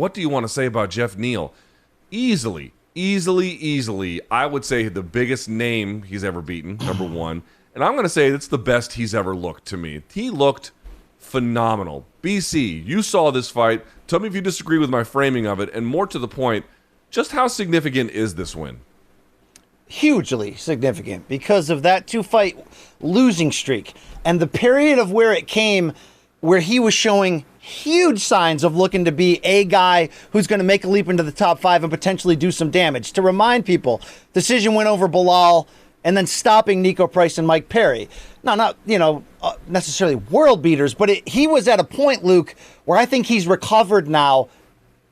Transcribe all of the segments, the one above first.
what do you want to say about Geoff Neal? Easily, I would say the biggest name he's ever beaten, number one. And I'm going to say it's the best he's ever looked to me. He looked phenomenal. BC, you saw this fight. Tell me if you disagree with my framing of it. And more to the point, just how significant is this win? Hugely significant because of that 2-fight losing streak. And the period of where it came, where he was showing huge signs of looking to be a guy who's going to make a leap into the top 5 and potentially do some damage. To remind people, decision went over Bilal and then stopping Nico Price and Mike Perry. Now, not, necessarily world beaters, but he was at a point, Luke, where I think he's recovered now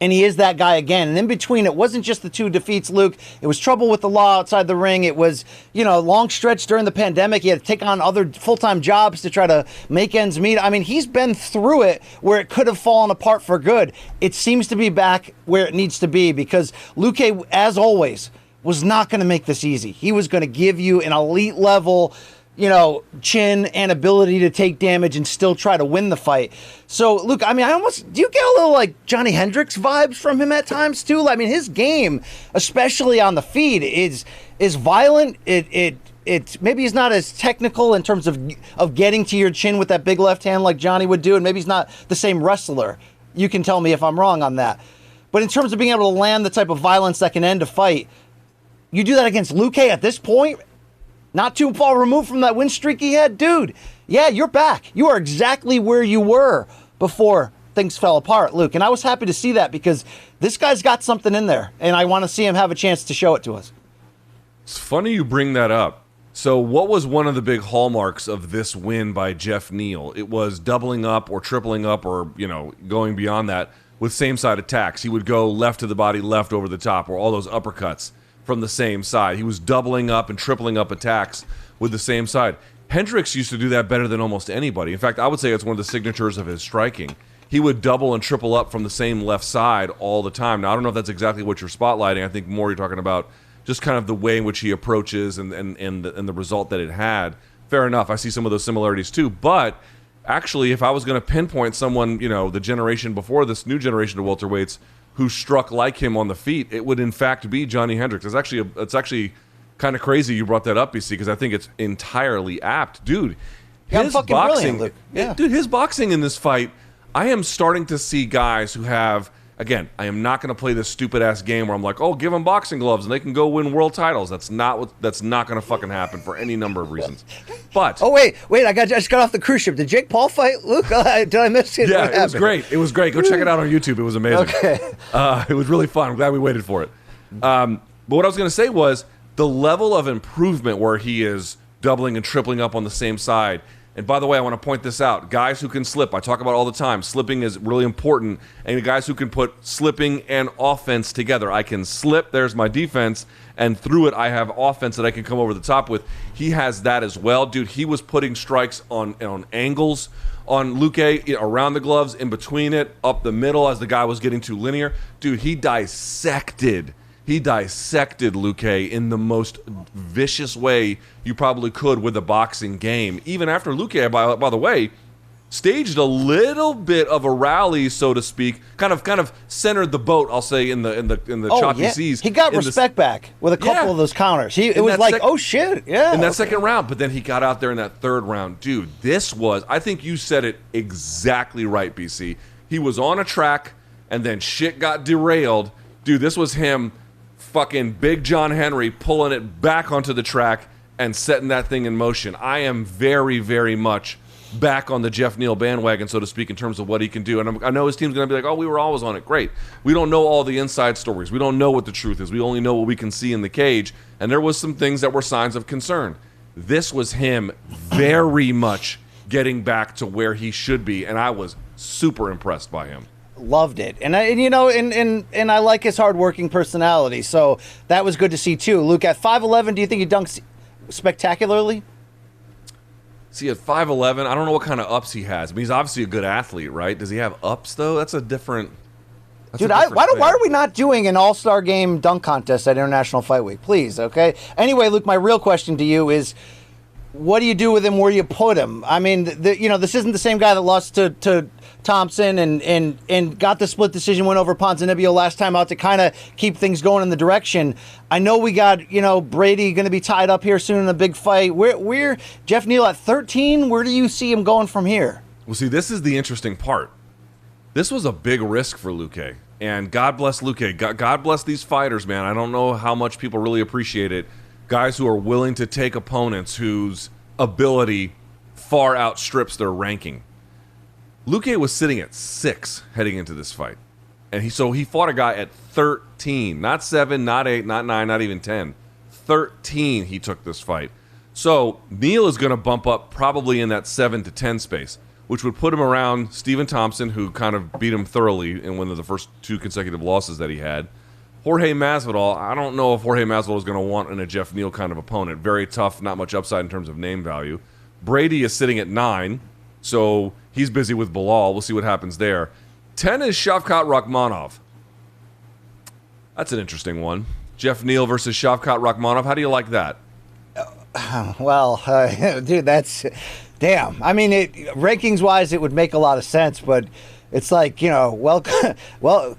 and he is that guy again. And in between, it wasn't just the 2 defeats, Luke. It was trouble with the law outside the ring. It was, a long stretch during the pandemic. He had to take on other full-time jobs to try to make ends meet. I mean, he's been through it where it could have fallen apart for good. It seems to be back where it needs to be because Luque, as always, was not going to make this easy. He was going to give you an elite level, chin and ability to take damage and still try to win the fight. So, Luke, I mean, do you get a little like Johnny Hendricks vibes from him at times too? I mean, his game, especially on the feet, is violent. It maybe he's not as technical in terms of getting to your chin with that big left hand like Johnny would do, and maybe he's not the same wrestler. You can tell me if I'm wrong on that. But in terms of being able to land the type of violence that can end a fight, you do that against Luque at this point, not too far removed from that win streak he had, dude. Yeah, you're back. You are exactly where you were before things fell apart, Luke. And I was happy to see that because this guy's got something in there, and I want to see him have a chance to show it to us. It's funny you bring that up. So what was one of the big hallmarks of this win by Geoff Neal? It was doubling up or tripling up or, going beyond that with same-side attacks. He would go left to the body, left over the top, or all those uppercuts from the same side. He was doubling up and tripling up attacks with the same side. Hendricks used to do that better than almost anybody. In fact, I would say it's one of the signatures of his striking. He would double and triple up from the same left side all the time. Now, I don't know if that's exactly what you're spotlighting. I think more you're talking about just kind of the way in which he approaches and the result that it had. Fair enough. I see some of those similarities too. But actually, if I was going to pinpoint someone, the generation before this new generation of welterweights who struck like him on the feet, it would in fact be Johnny Hendricks. It's actually kind of crazy you brought that up, BC, because I think it's entirely apt. Dude, his boxing, dude, his boxing in this fight, I am starting to see guys who have, again, I am not going to play this stupid ass game where I'm like, oh, give them boxing gloves and they can go win world titles. That's not going to fucking happen for any number of reasons. But wait, I just got off the cruise ship. Did Jake Paul fight Luke? Did I miss it? Yeah, it was great. It was great. Go check it out on YouTube. It was amazing. Okay. It was really fun. I'm glad we waited for it. But what I was going to say was the level of improvement where he is doubling and tripling up on the same side. And by the way, I want to point this out. Guys who can slip, I talk about all the time. Slipping is really important. And the guys who can put slipping and offense together. I can slip, there's my defense, and through it I have offense that I can come over the top with. He has that as well. Dude, he was putting strikes on angles on Luque, around the gloves, in between it, up the middle as the guy was getting too linear. Dude, he dissected Luque in the most vicious way you probably could with a boxing game. Even after Luque, by the way, staged a little bit of a rally, so to speak, kind of centered the boat, I'll say, in the choppy seas. He got respect back with a couple of those counters. It was like, oh shit, yeah. In that second round, but then he got out there in that third round. Dude, this was, I think you said it exactly right, BC. He was on a track, and then shit got derailed. Dude, this was him fucking Big John Henry pulling it back onto the track and setting that thing in motion. I am very, very much back on the Geoff Neal bandwagon, so to speak, in terms of what he can do. And I know his team's going to be like, oh, we were always on it. Great. We don't know all the inside stories. We don't know what the truth is. We only know what we can see in the cage. And there was some things that were signs of concern. This was him very much getting back to where he should be, and I was super impressed by him. Loved it. And I like his hardworking personality. So that was good to see too. Luke, at 5'11", do you think he dunks spectacularly? See, at 5'11", I don't know what kind of ups he has. I mean, he's obviously a good athlete, right? Does he have ups though? That's a different. Dude, why are we not doing an all-star game dunk contest at International Fight Week? Please, okay? Anyway, Luke, my real question to you is, what do you do with him? Where do you put him? I mean, this isn't the same guy that lost to Thompson and got the split decision win over Ponzinibbio last time out to kind of keep things going in the direction. I know we got, Brady going to be tied up here soon in a big fight. Where Geoff Neal at 13, where do you see him going from here? Well, see, this is the interesting part. This was a big risk for Luque, and God bless Luque. God bless these fighters, man. I don't know how much people really appreciate it. Guys who are willing to take opponents whose ability far outstrips their ranking. Luque was sitting at 6 heading into this fight. And he fought a guy at 13. Not 7, not 8, not 9, not even 10. 13 he took this fight. So Neal is going to bump up probably in that 7 to 10 space, which would put him around Stephen Thompson, who kind of beat him thoroughly in one of the first 2 consecutive losses that he had. Jorge Masvidal, I don't know if Jorge Masvidal is going to want in a Geoff Neal kind of opponent. Very tough, not much upside in terms of name value. Brady is sitting at 9, so he's busy with Bilal. We'll see what happens there. 10 is Shavkat Rakhmonov. That's an interesting one. Geoff Neal versus Shavkat Rakhmonov. How do you like that? Well, dude, that's... Damn. I mean, rankings-wise, it would make a lot of sense, but... It's like, well,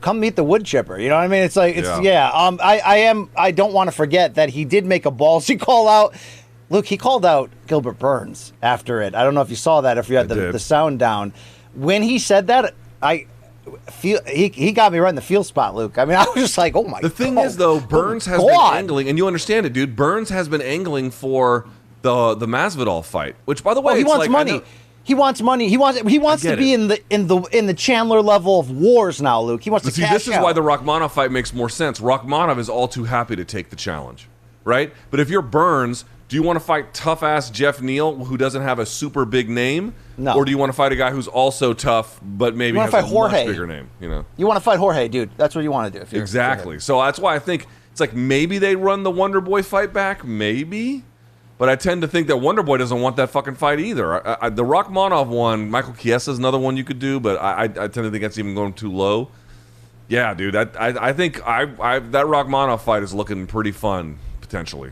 come meet the wood chipper. You know what I mean? It's like, I don't want to forget that he did make a ballsy call out. Luke, he called out Gilbert Burns after it. I don't know if you saw that, if you had the sound down. When he said that, he got me right in the feel spot, Luke. I mean, I was just like, oh my God. The thing is, though, Burns has been angling, and you understand it, dude. Burns has been angling for the Masvidal fight, which, by the way, he wants money. He wants money. He wants to be in the Chandler level of wars now, Luke. He wants to cash out. This is why the Rakhmonov fight makes more sense. Rakhmonov is all too happy to take the challenge, right? But if you're Burns, do you want to fight tough-ass Geoff Neal, who doesn't have a super big name? No. Or do you want to fight a guy who's also tough, but maybe has a much bigger name? You want to fight Jorge, dude. That's what you want to do. Exactly. So that's why I think it's like maybe they run the Wonder Boy fight back, maybe. But I tend to think that Wonder Boy doesn't want that fucking fight either. The Rakhmonov one, Michael Chiesa is another one you could do, but I tend to think that's even going too low. Yeah, dude, I think that Rakhmonov fight is looking pretty fun, potentially.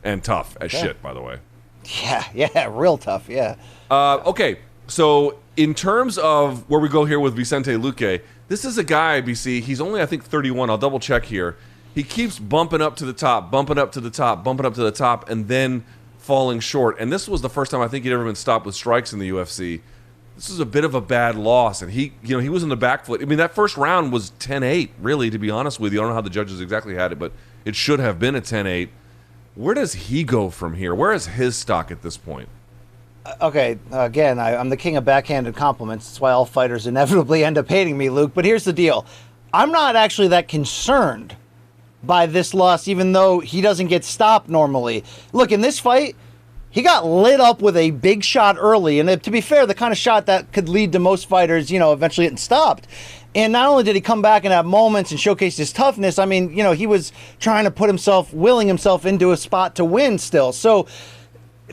And tough as shit, by the way. Yeah, real tough, yeah. Okay, so in terms of where we go here with Vicente Luque, this is a guy, BC, he's only, I think, 31. I'll double check here. He keeps bumping up to the top, bumping up to the top, bumping up to the top, and then falling short. And this was the first time I think he'd ever been stopped with strikes in the UFC. This is a bit of a bad loss, and he was in the back foot. I mean, that first round was 10-8, really, to be honest with you. I don't know how the judges exactly had it, but it should have been a 10-8. Where does he go from here? Where is his stock at this point? Okay, again, I'm the king of backhanded compliments. That's why all fighters inevitably end up hating me, Luke. But here's the deal. I'm not actually that concerned by this loss, even though he doesn't get stopped normally. Look, in this fight, he got lit up with a big shot early, and to be fair, the kind of shot that could lead to most fighters, eventually getting stopped. And not only did he come back and have moments and showcase his toughness, I mean, he was trying to willing himself into a spot to win still. So,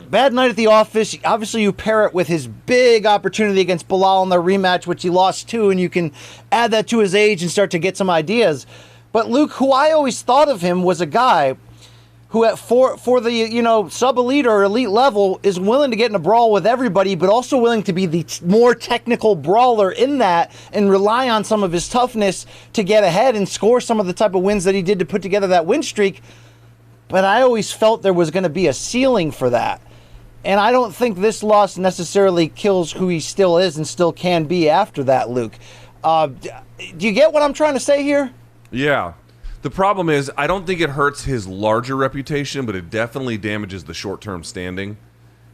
bad night at the office. Obviously, you pair it with his big opportunity against Bilal in their rematch, which he lost to, and you can add that to his age and start to get some ideas. But Luke, who I always thought of him was a guy who for the sub-elite or elite level is willing to get in a brawl with everybody, but also willing to be the more technical brawler in that and rely on some of his toughness to get ahead and score some of the type of wins that he did to put together that win streak. But I always felt there was going to be a ceiling for that. And I don't think this loss necessarily kills who he still is and still can be after that, Luke. Do you get what I'm trying to say here? Yeah. The problem is, I don't think it hurts his larger reputation, but it definitely damages the short-term standing.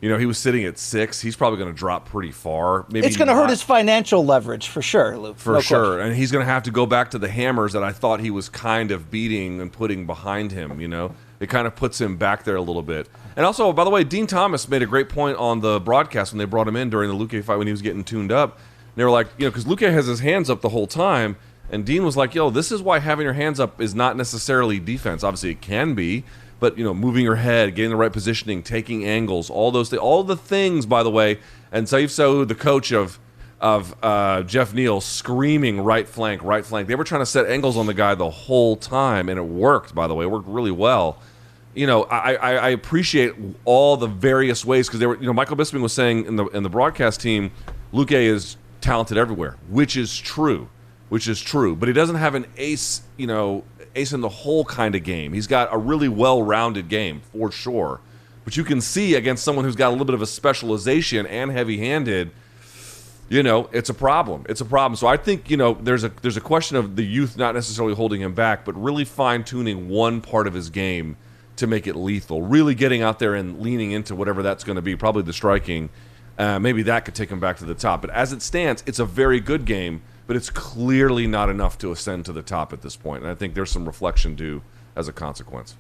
He was sitting at 6. He's probably going to drop pretty far. Maybe it's going to hurt his financial leverage, for sure, Luke. For sure. And he's going to have to go back to the hammers that I thought he was kind of beating and putting behind him, It kind of puts him back there a little bit. And also, by the way, Dean Thomas made a great point on the broadcast when they brought him in during the Luque fight when he was getting tuned up. And they were like, because Luque has his hands up the whole time, and Dean was like, this is why having your hands up is not necessarily defense. Obviously, it can be, but, moving your head, getting the right positioning, taking angles, all those things, all the things, by the way. And Saif Saud, the coach of Geoff Neal, screaming right flank, right flank. They were trying to set angles on the guy the whole time, and it worked, by the way. It worked really well. I appreciate all the various ways, because they were, Michael Bisping was saying in the broadcast team, Luque is talented everywhere, which is true, but he doesn't have an ace in the hole kind of game. He's got a really well-rounded game for sure, but you can see against someone who's got a little bit of a specialization and heavy-handed, it's a problem. So I think, there's a question of the youth not necessarily holding him back, but really fine-tuning one part of his game to make it lethal, really getting out there and leaning into whatever that's going to be, probably the striking. Maybe that could take him back to the top. But as it stands, it's a very good game, but it's clearly not enough to ascend to the top at this point. And I think there's some reflection due as a consequence.